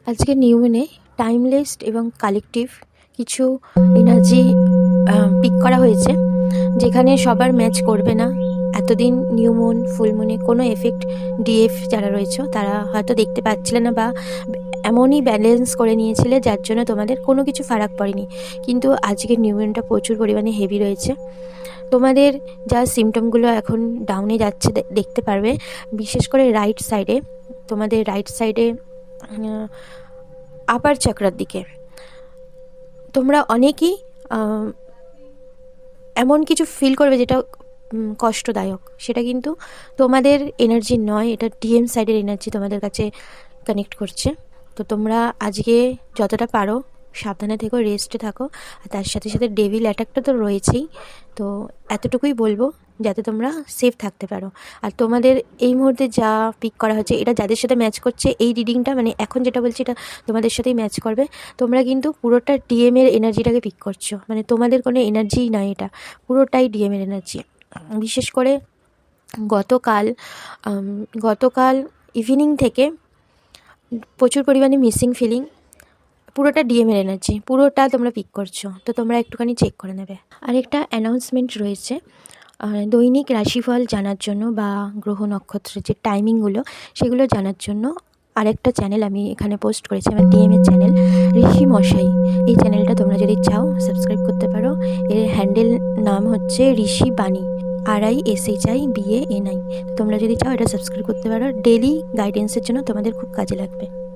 আজকের নিউমুনে টাইমলেস এবং কালেকটিভ কিছু এনার্জি পিক করা হয়েছে, যেখানে সবার ম্যাচ করবে না। এতদিন নিউমুন ফুলমুনে কোনো এফেক্ট ডিএফ যারা রয়েছে তারা হয়তো দেখতে পাচ্ছিলে না, বা এমনই ব্যালেন্স করে নিয়েছিলে যার জন্য তোমাদের কোনো কিছু ফারাক পড়েনি। কিন্তু আজকের নিউমুনটা প্রচুর পরিমাণে হেভি রয়েছে। তোমাদের যা সিমটমগুলো এখন ডাউনে যাচ্ছে দেখতে পারবে, বিশেষ করে রাইট সাইডে, তোমাদের রাইট সাইডে আপার চাকরার দিকে তোমরা অনেকেই এমন কিছু ফিল করবে যেটা কষ্টদায়ক। সেটা কিন্তু তোমাদের এনার্জি নয়, এটা ডিএম সাইডের এনার্জি তোমাদের কাছে কানেক্ট করছে। তো তোমরা আজকে যতটা পারো সাবধানে থেকো, রেস্টে থাকো। আর তার সাথে সাথে ডেভিল অ্যাটাকটা তো রয়েছেই, তো এতটুকুই বলবো যাতে তোমরা সেফ থাকতে পারো। আর তোমাদের এই মুহূর্তে যা পিক করা হচ্ছে, এটা যাদের সাথে ম্যাচ করছে, এই রিডিংটা মানে এখন যেটা বলছি এটা তোমাদের সাথেই ম্যাচ করবে। তোমরা কিন্তু পুরোটা ডিএমের এনার্জিটাকে পিক করছো, মানে তোমাদের কোনো এনার্জিই নয়, এটা পুরোটাই ডিএমের এনার্জি। বিশেষ করে গতকাল ইভিনিং থেকে প্রচুর পরিমাণে মিসিং ফিলিং, পুরোটা ডিএমের এনার্জি, পুরোটা তোমরা পিক করছো। তো তোমরা একটুখানি চেক করে নেবে। আর একটা অ্যানাউন্সমেন্ট রয়েছে, দৈনিক রাশিফল জানার জন্য বা গ্রহ নক্ষত্রের যে টাইমিংগুলো সেগুলো জানার জন্য আরেকটা চ্যানেল আমি এখানে পোস্ট করেছি, আমার ডিএমের চ্যানেল ঋষি মশাই। এই চ্যানেলটা তোমরা যদি চাও সাবস্ক্রাইব করতে পারো। এর হ্যান্ডেল নাম হচ্ছে ঋষি বাণী, RISHIBANI। তোমরা যদি চাও এটা সাবস্ক্রাইব করতে পারো, ডেলি গাইডেন্সের জন্য তোমাদের খুব কাজে লাগবে।